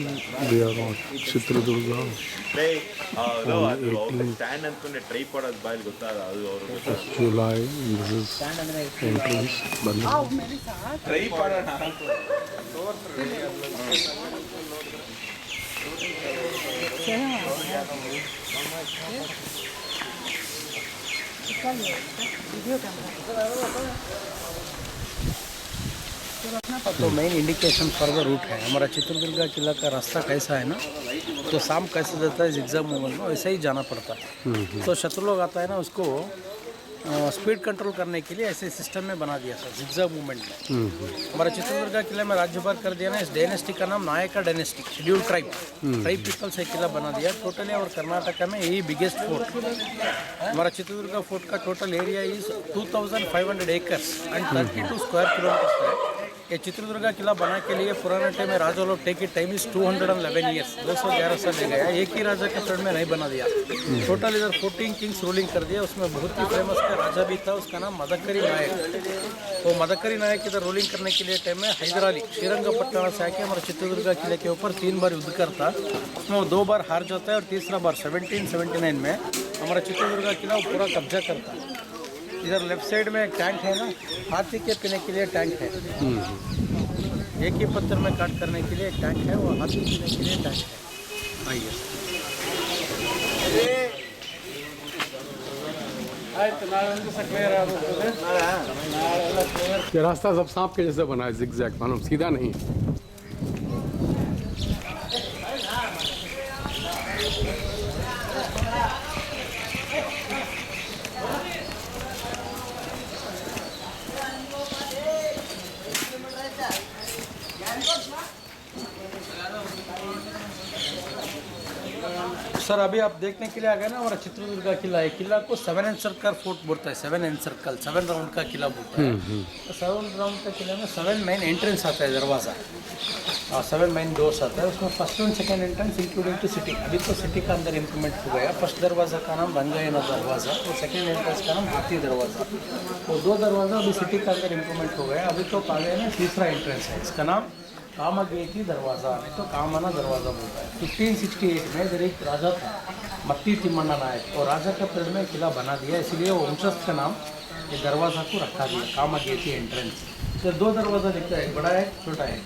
We are on Chitradurga on 18th of July. This is entrance. तो main indication for the route है हमारा चित्रदुर्गा किला का रास्ता कैसा है ना, तो शाम कैसे देता है जिग्जैग मूवमेंट में, वैसे ही जाना पड़ता है। तो शत्रु लोग आता है ना, उसको स्पीड कंट्रोल करने के लिए ऐसे सिस्टम में बना दिया था जिग्जैग मूवमेंट में। हमारा चित्रदुर्गा किला में राज्यभर कर दिया ना, इस डायनेस्टी का नाम Nykaa dynasty, schedule tribe people से किला बना दिया टोटली। और कर्नाटका में यही बिगेस्ट फोर्ट हमारा चित्रदुर्गा फोर्ट का total area is 2500 acres and 32 square kilometres है। ये चित्रदुर्गा किला बना के लिए पुराने टाइम में राजा लोग take it time is 211 years, 211 साल ले गया। एक ही राजा के पीरियड में नहीं बना दिया, टोटल इधर 14 किंग्स रूलिंग कर दिया। उसमें बहुत ही फेमस का राजा भी था, उसका नाम मदकरी नायक। तो मदकरी नायक इधर रूलिंग करने के लिए टाइम में हैदर अली श्रीरंगपट्टनम से आके हमारे चित्रदुर्गा किले के ऊपर 3 बार युद्ध करता। उसमें वो 2 बार हार जाता है और तीसरा बार 1779 में हमारा चित्रदुर्गा किला पूरा कब्जा करता है। इधर लेफ्ट साइड में एक टैंक है ना, हाथी के पीने के लिए टैंक है। एक ही पत्थर में काट करने के लिए एक टैंक है, वो हाथी पीने के लिए टैंक है। आइए ये रास्ता सब सांप के जैसे बना है, जिगजैग, मालूम सीधा नहीं। सर अभी आप देखने के लिए आ गए ना, हमारा चित्रदुर्गा किला है। किला को 7 एंड सर्कल फोर्ट बोलता है, 7 एंड सर्कल, 7 राउंड का किला बोलता है। तो 7 राउंड का किला में 7 मेन एंट्रेंस आता है, दरवाज़ा 7 मेन डोर्स आता है। उसमें first and second entrance including two city. अभी तो सिटी का अंदर इंप्रूवमेंट हो गया। फर्स्ट दरवाज़ा का नाम रंगायना दरवाज़ा और सेकेंड एंट्रेंस का नाम हाथी दरवाज़ा। वो 2 दरवाज़ा अभी सिटी का अंदर इंप्रूवमेंट हो गया। अभी तो पावे में तीसरा एंट्रेंस है, इसका नाम कामगेती दरवाज़ा, नहीं तो कामना दरवाज़ा बोलता है। 1568 में इधर एक राजा था मत्ती तिम्मण्ण नायक, और राजा के पीरियड में किला बना दिया, इसलिए वो वंशस्थ का नाम ये दरवाज़ा को रखा दिया, कामगेती एंट्रेंस। तो 2 दरवाज़ा दिखता है, एक बड़ा है छोटा है।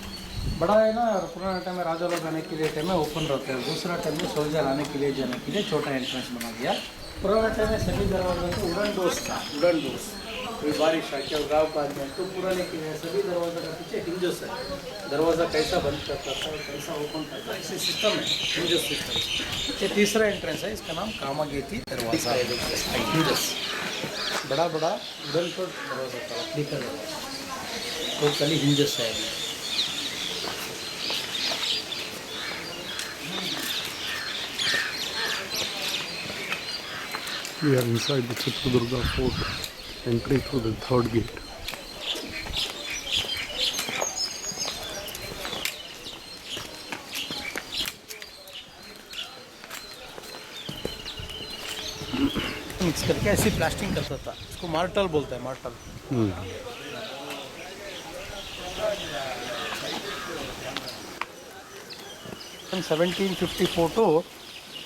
बड़ा है ना, और पुराना टाइम में राजा लोग आने के लिए टाइम में ओपन रहते हैं, दूसरा टाइम में सोल्जर आने के लिए जाने के लिए छोटा एंट्रेंस बना दिया। पुराना टाइम में सभी दरवाज़ों को वुडन डोर्स था, वुडन डोर्स। कोई बारिश आ क्या गाँव का आदमी तो पुराने के लिए सभी दरवाज़ा का पीछे हिंजस है। दरवाज़ा कैसा बंद करता था, कैसा ओपन करता है, ऐसे सिस्टम है, हिंजस सिस्टम। ये तीसरा एंट्रेंस है, इसका नाम कामगेती दरवाज़ा है। हिंजस बड़ा बड़ा वुडन का दरवाज़ा था, लकड़ी का दरवाज़ा, तो कली हिंजस है। We are inside the Chitradurga fort, entering through the 3rd gate. Mix करके ऐसी प्लास्टिंग करता था, इसको मार्टल बोलता है, मार्टल। 1754 टू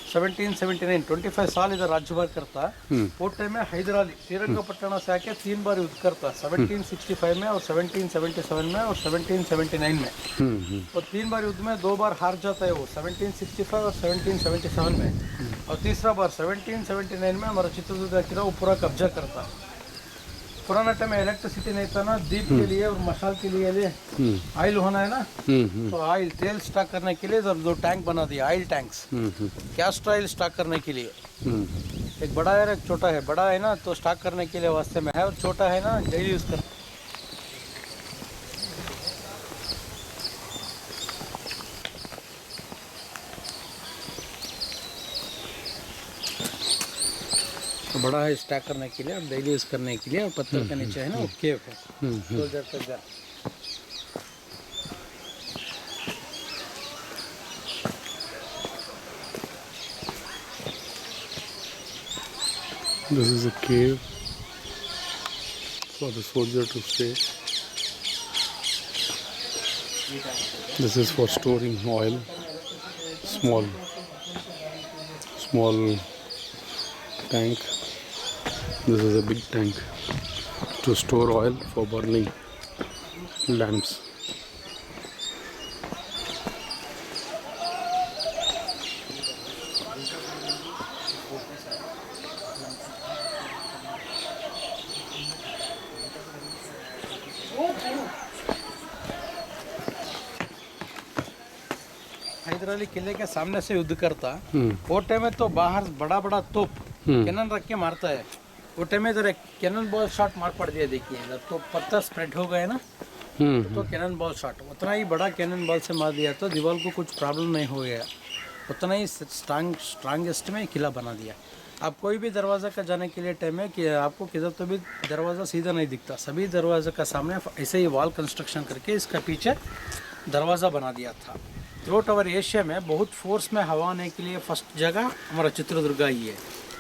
1779 25 साल इधर राज्यभार करता है। वो टाइम में हैदर अली श्रीरंगपट्टनम से आके 3 बार युद्ध करता, 1765 में और 1777 में और 1779 में। और 3 बार युद्ध में 2 बार हार जाता है वो, 1765 और 1777 में। और तीसरा बार 1779 में हमारा चित्रदुर्गा किला वो पूरा कब्जा करता है। पुराना टाइम में इलेक्ट्रिसिटी नहीं था ना, दीप के लिए और मशाल के लिए ऑयल होना है ना, तो ऑयल तेल स्टॉक करने के लिए जो टैंक बना दिया, oil tanks, castor oil stock करने के लिए। एक बड़ा है एक छोटा है, बड़ा है ना तो स्टॉक करने के लिए वास्ते में है, और छोटा है ना डेली यूज कर। तो बड़ा है स्टैक करने के लिए और डेली यूज करने के लिए, और पत्थर के नीचे है ना वो केव है, तो इधर तक जा। This is a cave for the soldier to stay. This is for storing oil. small tank. This is a big tank to store oil for burning lamps. Hyder Ali किले के सामने से युद्ध करता वो टाइम में तो बाहर बड़ा बड़ा तोप कैनन रख के मारता है। वो टाइम में इधर कैनन बॉल शॉट मार पड़ दिया, देखिए इधर तो पत्थर स्प्रेड हो गए ना, तो कैनन बॉल शॉट उतना ही बड़ा कैनन बॉल से मार दिया तो दीवार को कुछ प्रॉब्लम नहीं हो गया, उतना ही स्ट्रांगेस्ट में किला बना दिया। आप कोई भी दरवाज़ा का जाने के लिए टाइम है कि आपको किधर तो भी दरवाज़ा सीधा नहीं दिखता, सभी दरवाज़ा का सामने ऐसे ही वॉल कंस्ट्रक्शन करके इसका पीछे दरवाज़ा बना दिया था। थ्रूआउट ओवर एशिया में बहुत फोर्स में हवा आने के लिए फर्स्ट जगह हमारा चित्रदुर्गा ही है।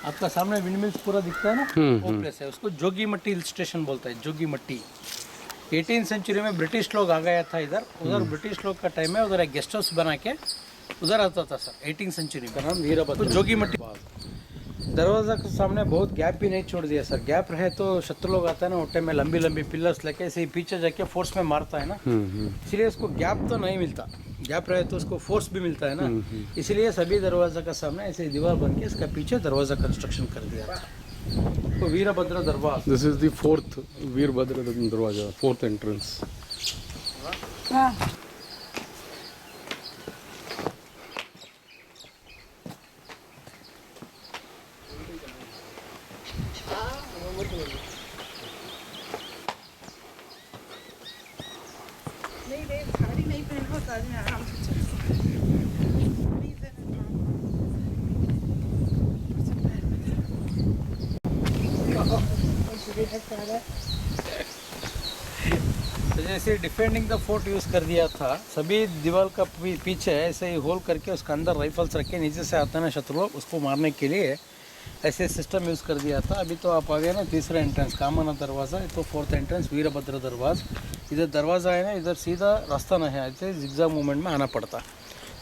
आपका सामने विंड मिल्स पूरा दिखता है ना, वो प्लेस है, उसको जोगीमट्टी हिल स्टेशन बोलता है, जोगीमट्टी। 18वीं सेंचुरी में ब्रिटिश लोग आ गया था इधर, उधर ब्रिटिश लोग का टाइम है, उधर एक गेस्ट हाउस बना के उधर आता था सर। 18वीं सेंचुरी का नाम वीरभद्र, तो जोगीमट्टी। दरवाजा के सामने बहुत गैप भी नहीं छोड़ दिया सर, गैप रहे तो शत्रु लोग आता है ना उठे में लंबी लंबी पिलर्स लेके ऐसे ही पीछे जाके फोर्स में मारता है ना, इसलिए उसको गैप तो नहीं मिलता, गैप रहे तो उसको फोर्स भी मिलता है ना, इसलिए सभी दरवाजा का सामने ऐसे ही दीवार बन के इसका पीछे दरवाजा कंस्ट्रक्शन कर दिया था। तो वीरभद्र दरवाजा, this is the fourth Virbhadra दरवाजा, फोर्थ एंट्रेंस। नहीं रे, साड़ी नहीं पहनो, साड़ी में आराम से चल सकते हैं। नहीं तो जैसे डिफेंडिंग द फोर्ट यूज़ कर दिया था, सभी दीवार का पीछे ऐसे ही होल करके उसके अंदर राइफल्स रख के नीचे से आता है ना शत्रु लोग, उसको मारने के लिए ऐसे सिस्टम यूज़ कर दिया था। अभी तो आप आ गए ना तीसरा एंट्रेंस कामना दरवाज़ा, तो फोर्थ एंट्रेंस वीरभद्र दरवाज़ा। इधर दरवाज़ा है ना, इधर सीधा रास्ता नहीं है, ऐसे जिग्जैग मूवमेंट में आना पड़ता।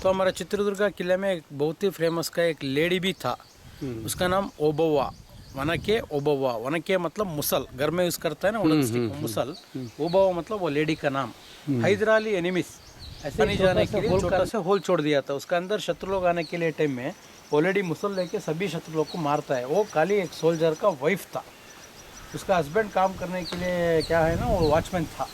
तो हमारा चित्रदुर्गा किले में एक बहुत ही फेमस का एक लेडी भी था, उसका नाम ओबव्वा, वनके ओबव्वा। वनके मतलब मुसल, घर में यूज़ करता है ना वुडन स्टिक, मुसल। ओबव्वा मतलब वो लेडी का नाम। हैदराली एनिमिस ऐसे नहीं जाने के लिए छोटा सा होल छोड़ दिया था, उसका अंदर शत्रु लोग आने के लिए टाइम में ऑलरेडी मुसल लेके सभी शत्रु लोग को मारता है। वो खाली एक सोल्जर का वाइफ था, उसका हस्बैंड काम करने के लिए क्या है ना, वो वॉचमैन था,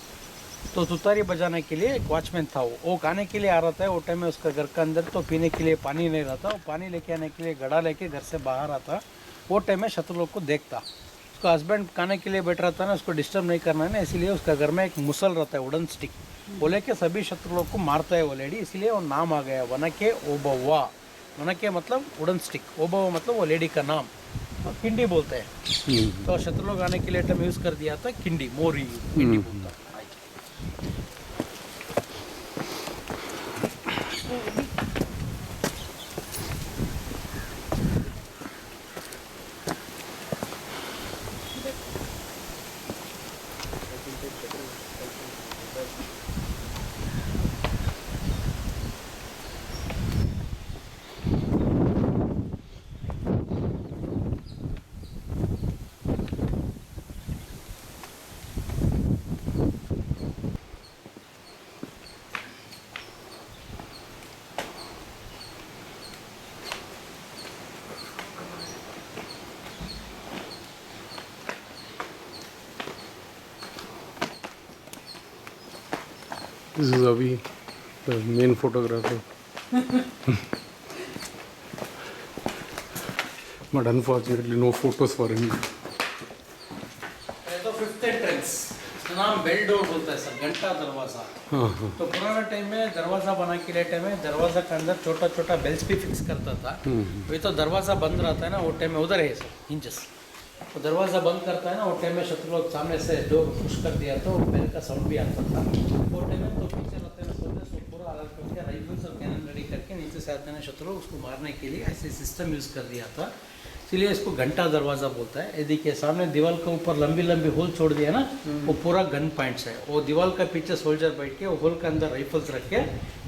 तो तुतारी बजाने के लिए एक वॉचमैन था। वो खाने के लिए आ रहा था, वो टाइम में उसका घर के अंदर तो पीने के लिए पानी नहीं रहता, वो पानी लेके आने के लिए घड़ा लेके घर से बाहर आता। वो टाइम में शत्रु लोग को देखता, उसका हस्बैंड खाने के लिए बैठ रहा था ना, उसको डिस्टर्ब नहीं करना है ना, इसलिए उसका घर में एक मुसल रहता है वुडन स्टिक, वो लेके सभी शत्रु लोग को मारता है वो लेडी, इसलिए वो नाम आ गया वनके ओबव्वा। वनके मतलब वुडन स्टिक, ओबव्वा मतलब वो लेडी का नाम, और किंडी बोलते हैं। तो शत्रु लोग आने के लिए टाइम यूज़ कर दिया था किंडी, मोरी किंडी बोलता है। This is Avi, the main photographer. But unfortunately, no photos for him. तो फिफ्थ एंट्रेंस, इसका नाम बेल डोर बोलता है सर, घंटा दरवाज़ा। तो पुराना टाइम में दरवाज़ा बना के लिए टाइम में दरवाज़ा के अंदर छोटा छोटा बेल्स भी फिक्स करता था। वही तो दरवाज़ा बंद रहता है ना, वो टाइम में उधर है सर हिंचेस, तो दरवाज़ा बंद करता है ना, वो टाइम में शत्रु लोग सामने से डोर पुश कर दिया तो बेल का साउंड भी आता था। वो टाइम में तो पीछे रहते हैं सोल्जर्स, वो पूरा अलग करके राइफल्स और कैनन रेडी करके नीचे से आते हैं शत्रु लोग, उसको मारने के लिए ऐसे सिस्टम यूज़ कर दिया था। इसलिए इसको घंटा दरवाज़ा बोलता है। ये देखिए सामने दीवार के ऊपर लंबी लंबी होल छोड़ दिया ना, वो पूरा गन पॉइंट्स है। वो दीवार का पीछे सोल्जर बैठ के वो होल के अंदर राइफल्स रख के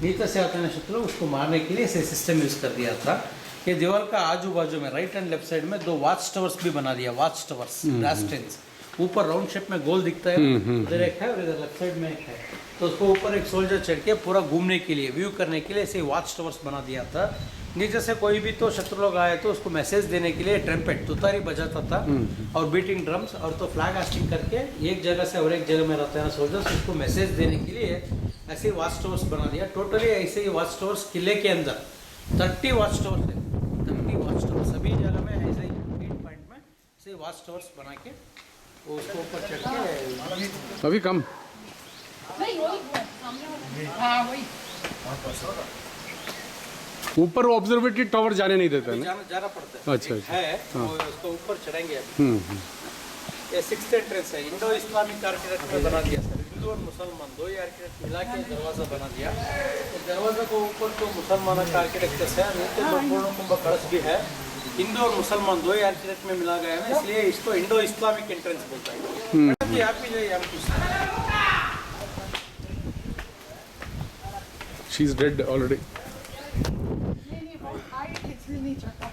नीचे से आते हैं शत्रु, उसको मारने के लिए ऐसे सिस्टम यूज़ कर दिया था। ये दीवार का आजू बाजू में राइट एंड लेफ्ट साइड में 2 वॉच टावर्स भी बना दिया, वॉच टावर्स ग्लास टेंस। ऊपर राउंड शेप में गोल दिखता है, उधर एक है और इधर लेफ्ट साइड में एक है। तो उसको ऊपर एक सोल्जर चढ़ के पूरा घूमने के लिए, व्यू करने के लिए ऐसे वॉच टावर्स बना दिया था। नीचे से कोई भी तो शत्रु लोग आए तो उसको मैसेज देने के लिए ट्रम्पेट तुतारी बजाता था और बीटिंग ड्रम्स, और तो फ्लैग हास्टिंग करके एक जगह से और एक जगह में रहते हैं सोल्जर्स, उसको मैसेज देने के लिए ऐसे वॉच टावर्स बना दिया। टोटली ऐसे ही वॉच टावर्स किले के अंदर 30 वॉच टावर्स है, 30 वॉच टावर्स सभी जगह में ऐसे ही मेन पॉइंट में ऐसे वॉच टावर्स बना के वो उसको ऊपर चढ़ के अभी कम ऊपर ऑब्जर्वेटरी टावर जाने नहीं देते ना, जाना पड़ता है। अच्छा है वो उसको ऊपर चढ़ेंगे अभी। ये 6th एंट्रेंस है, इंडो इस्लामिक आर्किटेक्ट में बना दिया सर। हिंदू और मुसलमान 2 ही आर्किटेक्ट मिला के दरवाज़ा बना दिया। तो दरवाज़ा को ऊपर तो मुसलमानों का आर्किटेक्चर है, नीचे तो पूर्ण कुंभ कलश भी है। हिंदू और मुसलमान 2 ही आर्किटेक्ट में मिला गया है, इसलिए इसको इंडो इस्लामिक एंट्रेंस बोलता है। मैडम जी आप भी जाइए, हम कुछ शी इज डेड ऑलरेडी। नहीं वो हाइट इसलिए नहीं चढ़ता है।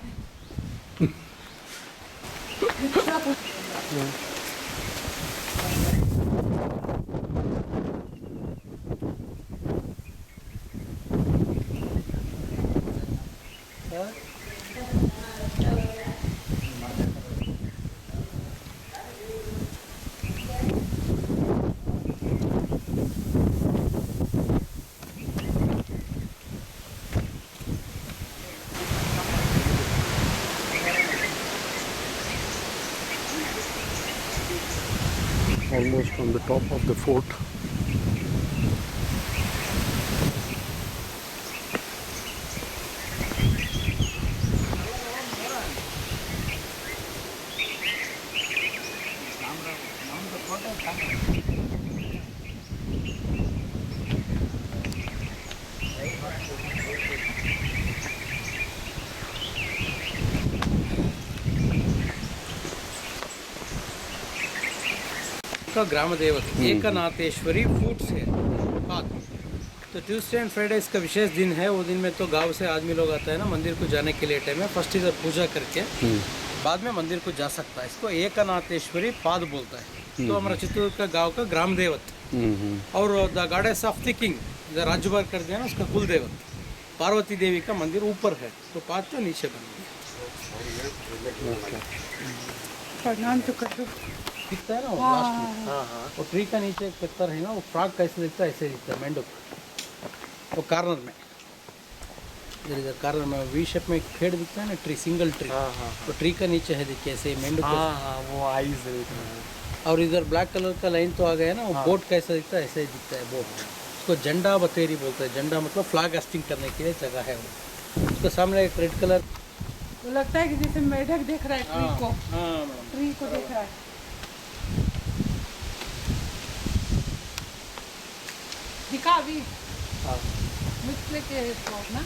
Almost on the top of the fort. का ग्राम देवत एकनाथेश्वरी फूड्स है बात। तो ट्यूसडे एंड फ्राइडे इसका विशेष दिन है। वो दिन में तो गांव से आदमी लोग आता है ना मंदिर को जाने के लिए टाइम में, फर्स्ट इधर पूजा करके बाद में मंदिर को जा सकता है। इसको एकनाथेश्वरी पाद बोलता है। तो हमारा चित्तूर का गांव का ग्राम देवत और the goddess of the king इधर राज्यभार कर दिया ना, उसका कुल देवत पार्वती देवी का मंदिर ऊपर है, तो पाद तो नीचे बन गया। प्रणाम तो कर दो। दिखता है ना वो लास्ट में, वो ट्री का नीचे एक पत्थर है ना, वो फ्रॉग कैसे दिखता है ऐसे दिखता है मेंढक। वो कॉर्नर में इधर कॉर्नर में वी शेप में एक पेड़ दिखता है ना, ट्री सिंगल ट्री, तो ट्री का नीचे है देखिए ऐसे मेंढक। वो आईज और इधर ब्लैक कलर का लाइन तो आ गया ना, वो बोट कैसा दिखता है ऐसे ही दिखता है बोट। उसको झंडा बतेरी बोलते हैं। झंडा मतलब फ्लैग हास्टिंग करने के लिए जगह है वो। उसके सामने एक रेड कलर, वो लगता है कि जैसे मेढक देख रहा है ट्री को, ट्री को देख रहा है। दिखा अभी मिक्स लेके ना,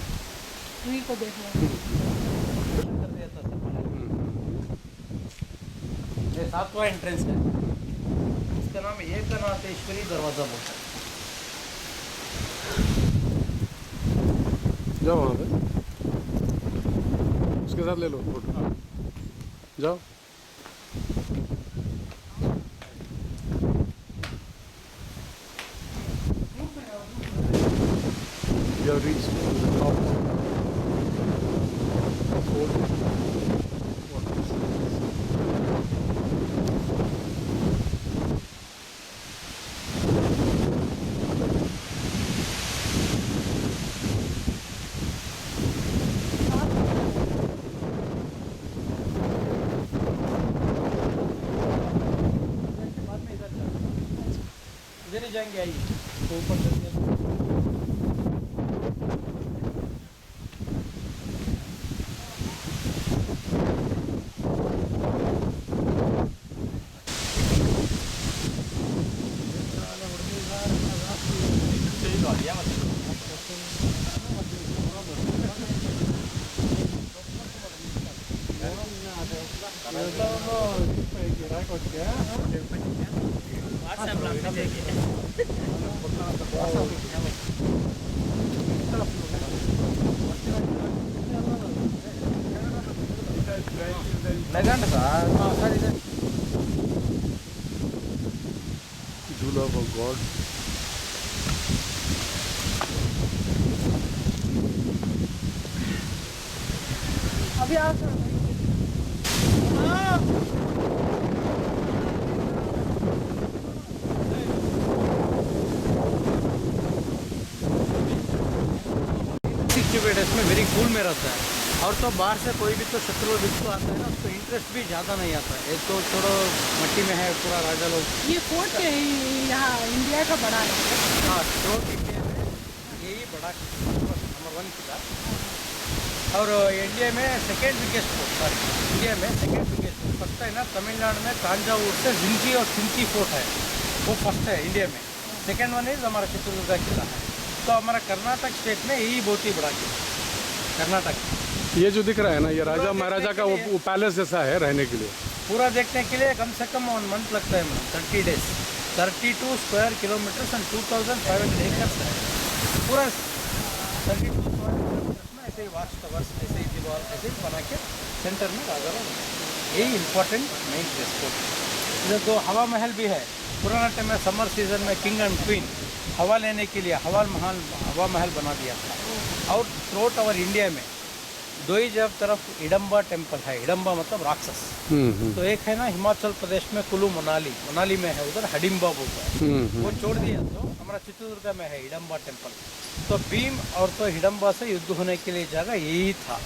ट्री को देख रहा है। ये 7वां एंट्रेंस है, इसका नाम एकनाथेश्वरी दरवाजा बोलता है। जाओ वहाँ पे, उसके साथ ले लो फोटो। जाओ। You have reached to the top of the fort. What is इधर ही जाएंगे, आइए तो ऊपर चलिए। लेजेंड सर झूला फॉर गॉड। अभी आप इसमें वेरी कूल में रहता है। और तो बाहर से कोई भी तो शत्रु वित्तु आता है ना, उसको इंटरेस्ट भी ज़्यादा नहीं आता। एक तो छोड़ो मट्टी में है पूरा राजा लोग। ये फोर्ट यहाँ इंडिया का बड़ा है। हाँ, थ्रोट इंडिया में यही बड़ा नंबर 1 किला। और इंडिया में second biggest fort, sorry India में सेकेंड बिगेस्ट फोर्ट। फर्स्ट है ना तमिलनाडु में तांजावुर से जिंची और सिंची फोर्ट है, वो फर्स्ट है इंडिया में। सेकेंड वन इज हमारा चित्रदुर्गा किला है। तो हमारा कर्नाटक स्टेट में यही बहुत ही बड़ा किला, कर्नाटक। ये जो दिख रहा है ना, ये राजा महाराजा का वो पैलेस जैसा है रहने के लिए। पूरा देखने के लिए कम से कम 1 मंथ लगता है madam, 30 days, 32 square kilometre and 2500 acres है पूरा। 32 स्क्वायर किलोमीटर में ऐसे ही वाच टवर्स, ऐसे ही दीवार, ऐसे ही बना के सेंटर में राजा लोग, यही इंपॉर्टेंट मेन स्पोर्ट। इधर 2 हवा महल भी है। पुराना टाइम में समर सीजन में किंग एंड क्वीन हवा लेने के लिए हवा महल बना दिया था। और थ्रोट ओवर इंडिया में 2 ही जब तरफ हिडम्बा टेम्पल है। हिडम्बा मतलब राक्षस। तो एक है ना हिमाचल प्रदेश में कुल्लू मनाली में है, उधर हडिम्बा बोलता है। वो छोड़ दिया तो हमारा चित्रदुर्गा में है हिडम्बा टेम्पल। तो भीम और तो हिडम्बा से युद्ध होने के लिए जगह यही था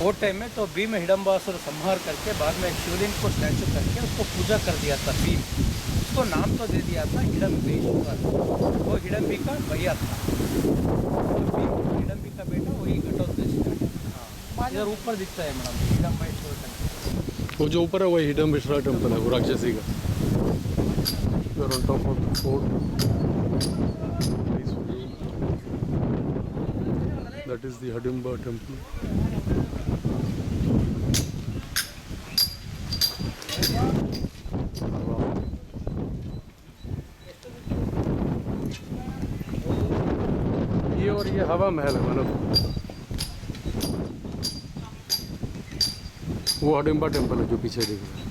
वो टाइम में। तो भीम हिडम्बासुर संहार करके बाद में शिवलिंग को स्टैचू करके उसको पूजा कर दिया था भीम। उसको नाम तो दे दिया था हिडम्बेश्वर। वो हिडम्बी का भैया था। तो भीम हिडम्बी का बेटा वही घटोत्कच। हाँ, इधर ऊपर दिखता है मैडम हिडम्बेश्वर टेम्पल। वो जो ऊपर है वही हिडम्बेश्वरा टेम्पल है, वो राक्षसी का। You're on top of the fort. Nice view. That is the Hidimba temple. ये और ये हवा महल है मतलब, वो हडिम्बा टेम्पल है जो पीछे दिख रहा है।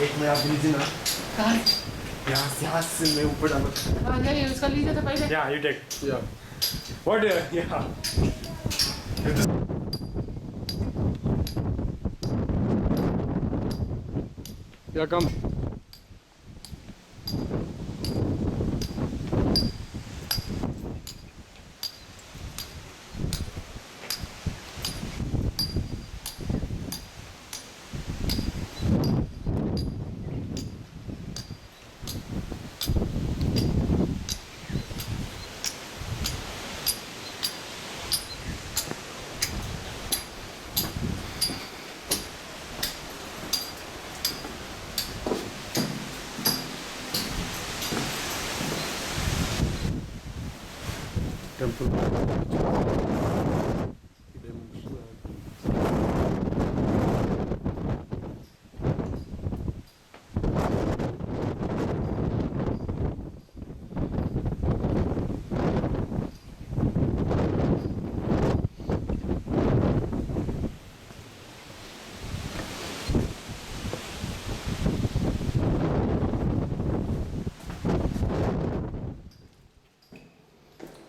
एक मैं आप लीजिए ना, कहाँ? यहाँ से मैं ऊपर डालूँ। हाँ, नहीं उसका लीजिए तो पहले। Yeah, you take. Yeah. What? Yeah. Yeah, come. Temple.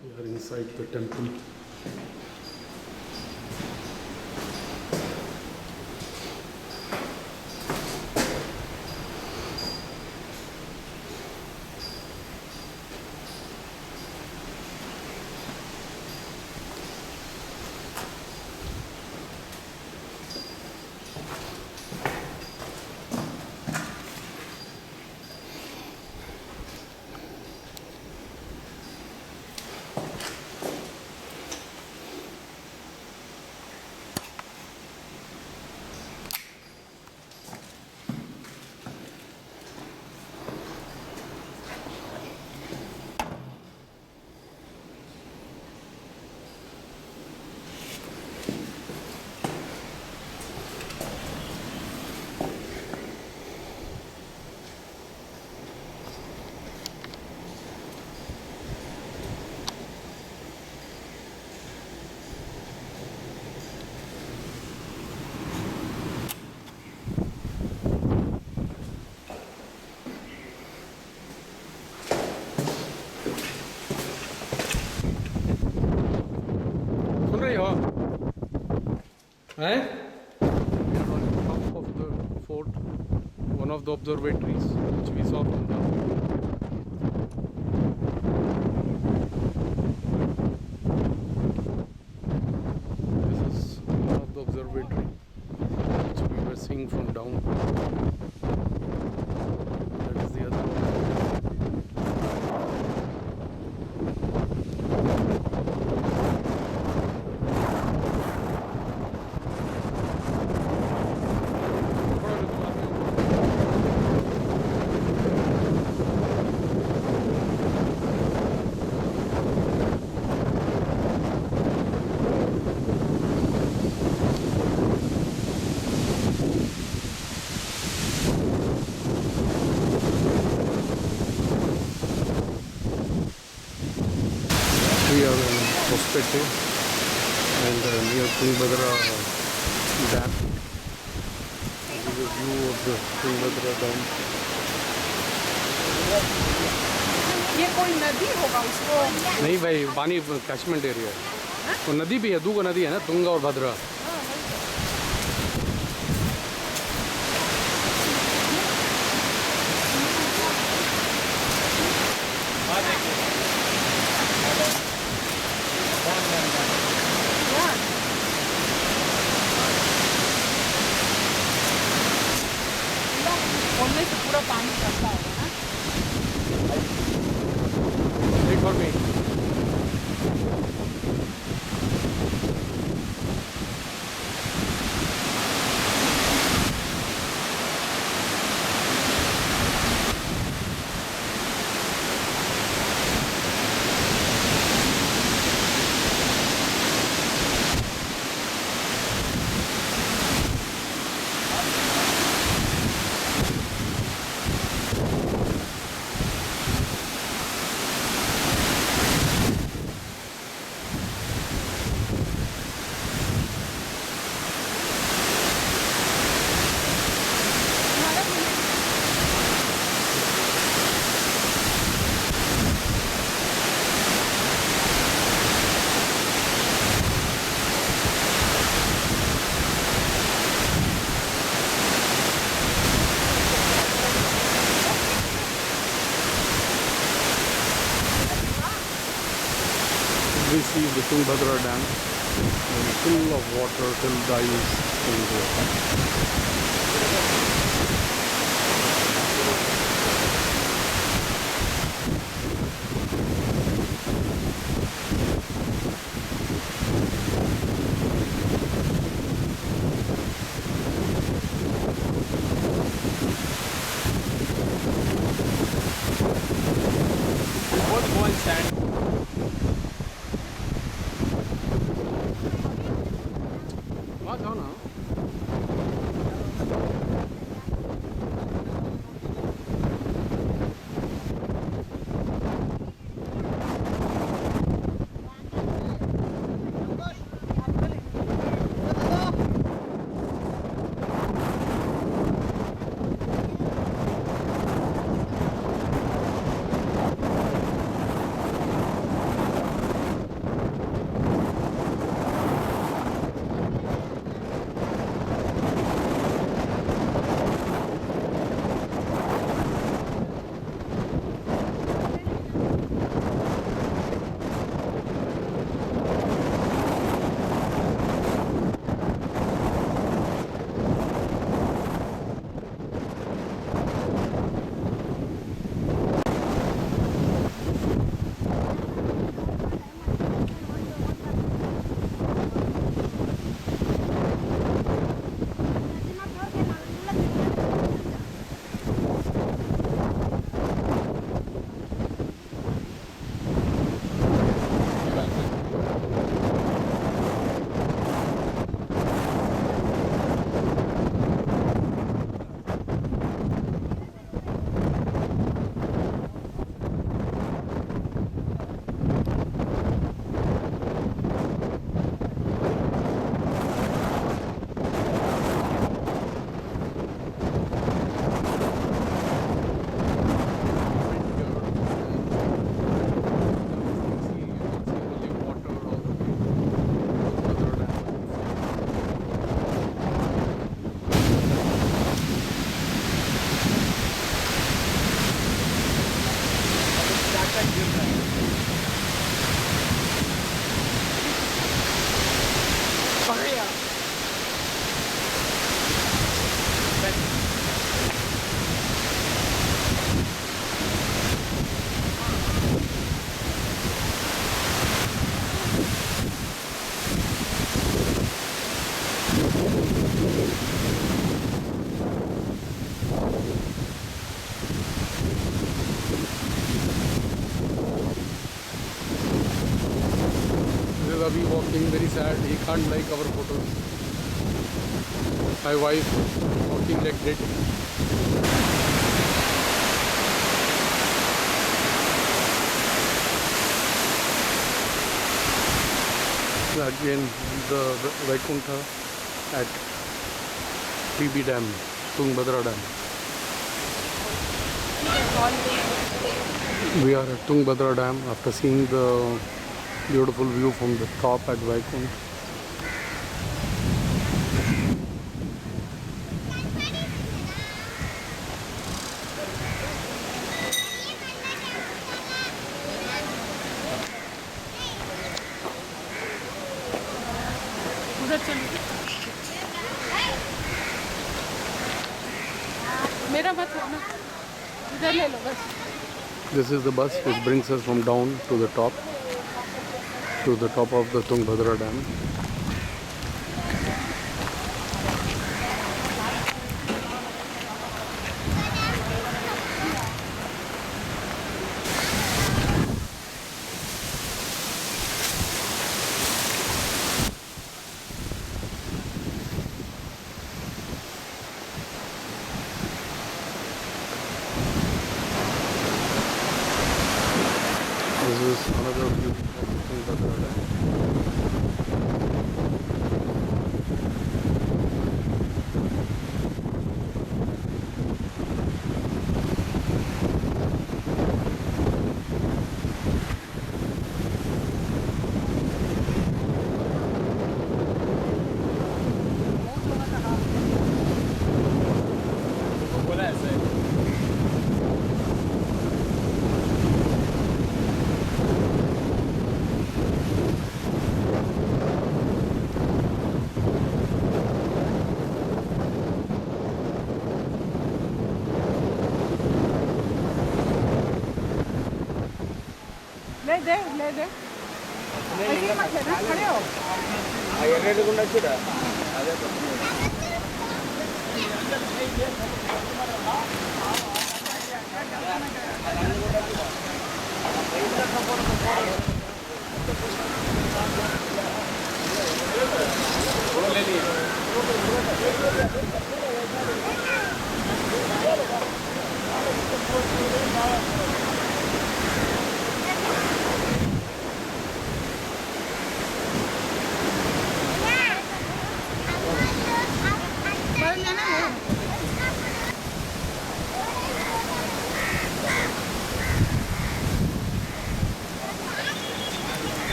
We are inside the temple. हैं? We are on top of the fort, one of the observatories which we saw from down. This is one of the observatory which we were seeing from down. That is the other one. We are in Hospete and near Tungabhadra Dam. This is a view of the Tungabhadra Dam. ये कोई नदी होगा उसको नहीं भाई, पानी catchment area है। वो नदी भी है, दो नदी है ना, तुंगा और भद्रा। खोलने से पूरा पानी करता होगा ना। Wait for me. We see the Tungabhadra Dam and full of water till the ice in there. We both go and stand. वहाँ जाओ ना। Korea. This is Avi walking, very sad. He can't like our photos. My wife walking like dead. Again, the Vaikuntha at TB Dam, Tungabhadra Dam. We are at Tungabhadra Dam after seeing the beautiful view from the top at Vaikuntha. उधर चल मेरा मत होना इधर ले लो बस This is the bus which brings us from down to the top of the Tungabhadra Dam. This is another view of Tungabhadra Dam. ले दे ऐसे मत लेना खड़े हो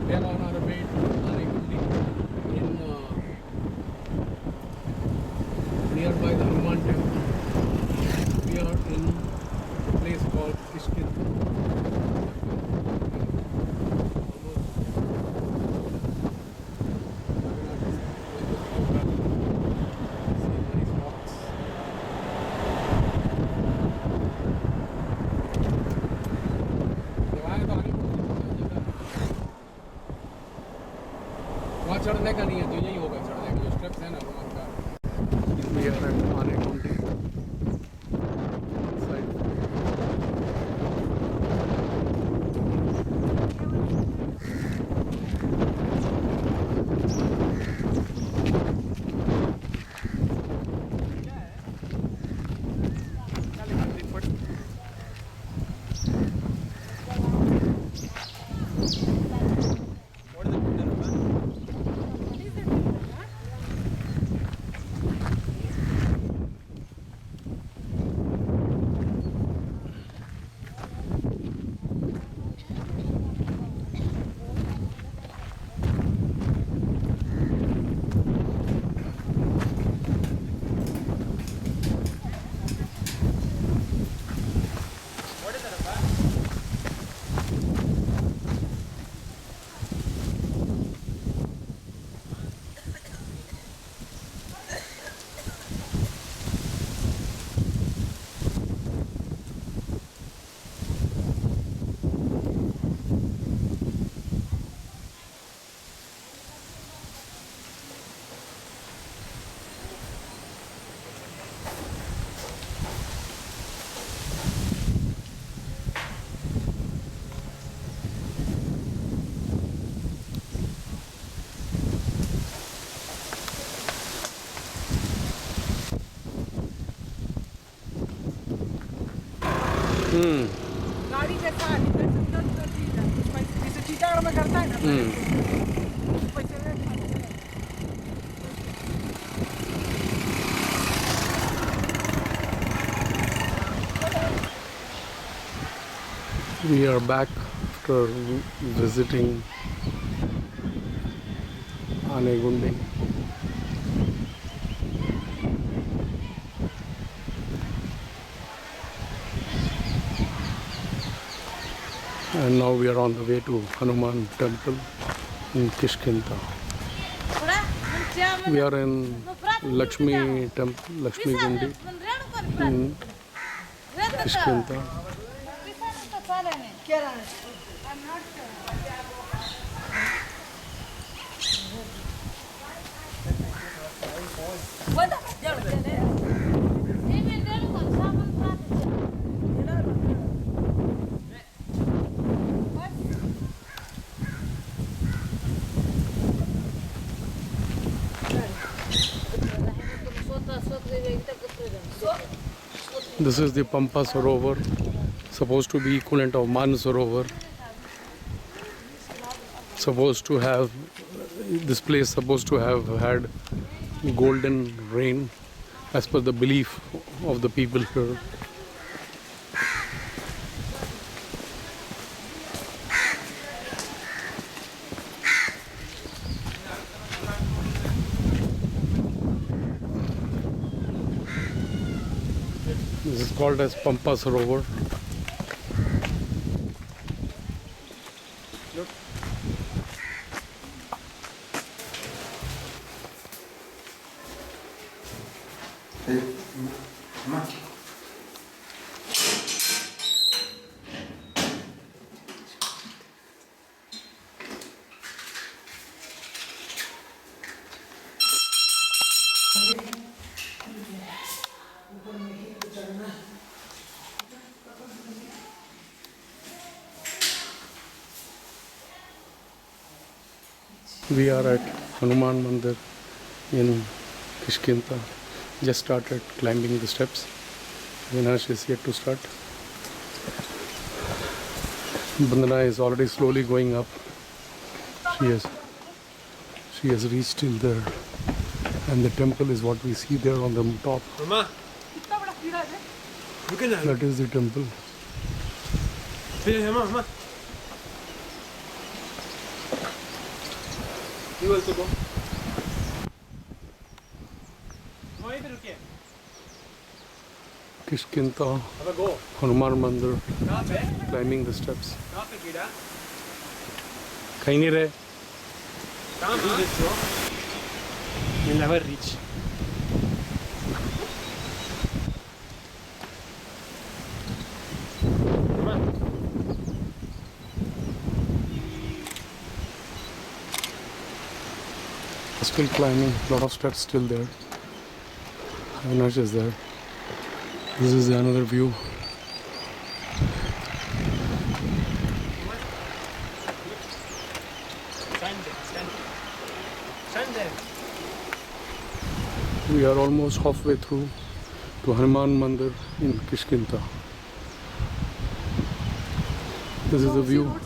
We are on our way to Alekundi in nearby the Hanuman temple. We are in a place called Kishkin. वहाँ चढ़ने का नहीं है तो यही होगा चढ़ने का जो स्टेप्स है ना हनुमान का गाड़ी जैसा जैसे टीटागढ़ में करता है ना पैसे We are back after visiting Anegundi. And now we are on the way to Hanuman Temple in Kishkinta. We are in Lakshmi Temple, Lakshmi Gundi in Kishkinta. This is the Pampa Sarovar, supposed to be equivalent of Mansarovar. Supposed to have, this place supposed to have had golden rain as per the belief of the people here. This is called as Pampa Sarovar. We are at Hanuman Mandir in Kishkinta. Just started climbing the steps. Vinash is yet to start. Bandana is already slowly going up. She has reached till there, and the temple is what we see there on the top. Mama, look at that. That is the temple. Hey, Mama. You also go. वहीं पे रुकिए। Kishkinta, अब go. Hanuman Mandir, कहाँ पे? climbing the steps. कहाँ पे कीड़ा? कहीं नहीं रहे. कहाँ पे this bro? We'll never reach. Still climbing, lot of steps still there. Avinash is there. This is another view. Stand there. We are almost halfway through to Hanuman Mandir in Kishkinta. This is the view.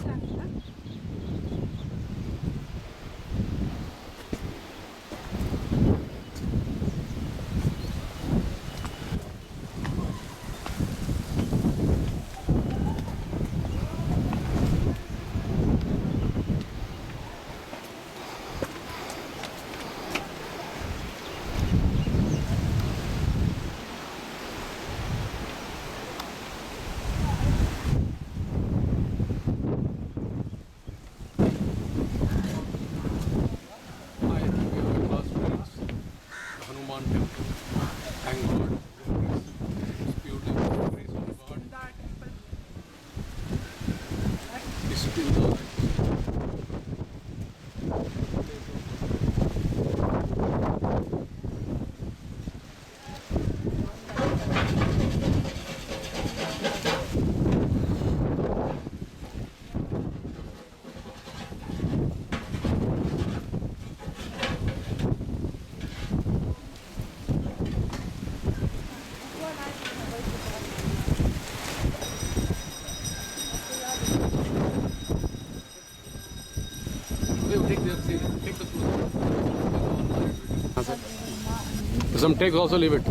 Some take also leave it.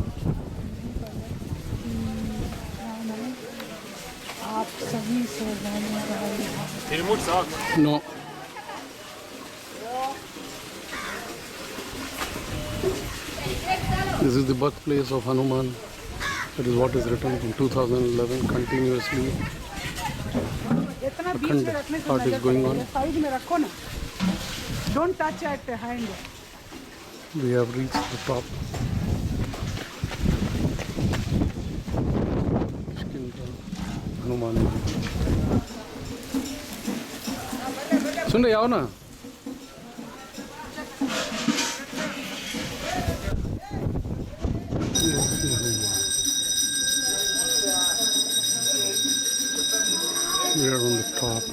आप सभी से रहने वाले हैं। Die Remote sagt. No. This is the birthplace of Hanuman. That is what is written in 2011 continuously. इतना बीच अखंड में रखने से part is नजर going पड़ेगी। on. साइड में रखो ना। Don't touch at the hand. We have reached the top. Kiskindra, Hanuman. सुन रहे आओ ना. We are on the top.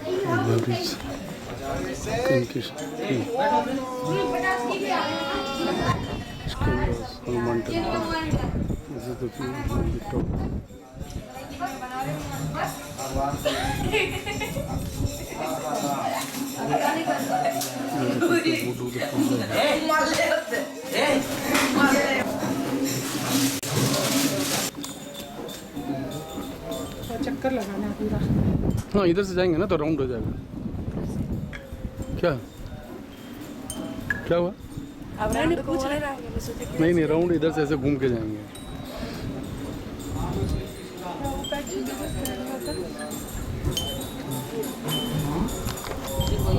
We have reached Kiskindra Hanuman temple. This is the view from the top. And the people who do the puja. तो चक्कर लगाना है पूरा। हाँ इधर से जाएंगे ना तो राउंड हो जाएगा. क्या क्या हुआ? नहीं नहीं राउंड इधर से ऐसे घूम के जाएंगे.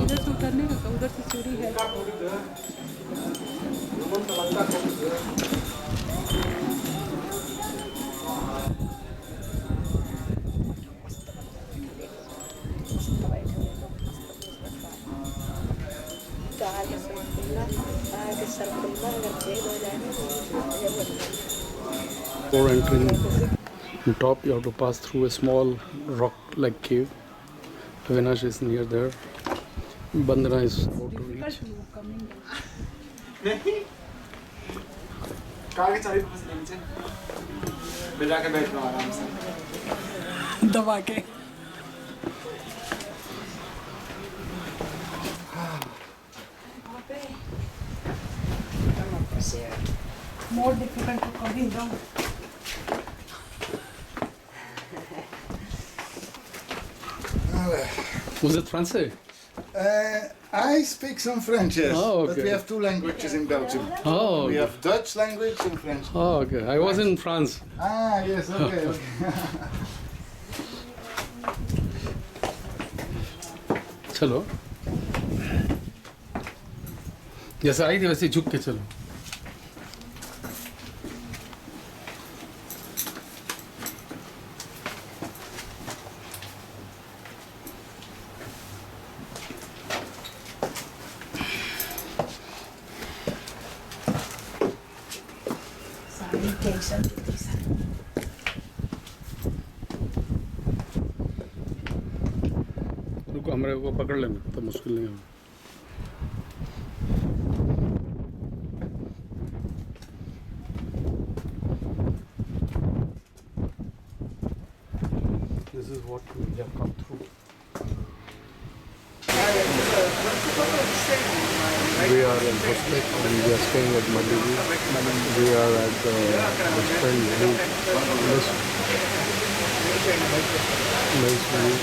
इधर से उतरने का उधर से सीढ़ी है। Before entering the top, you have to pass through a small rock-like cave. Avinash is near there. Bandana is about to reach. नहीं कार के चाबी फंस गई नीचे मैं जाके बैठ रहा हूँ आराम से दबा के। More difficult to coming down. Was it Francais? I speak some French, yes. Oh, But okay. we have two languages in Belgium. Oh, We okay. have Dutch language and French. Oh, okay. I was in France. Ah, yes, okay, okay. चलो. जैसे आई थी वैसे ही झुक के चलो. रुको हमारे को पकड़ लेना तो मुश्किल नहीं होगा. This is what we have come through. We are in Prospect and we are staying at Maldivi. We are at the Western View. Nice view.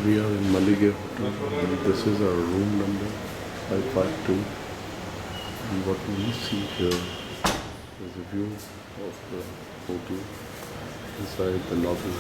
We are in Malige Hotel and this is our room number 552 and what we see here is a view of the hotel inside the lobby.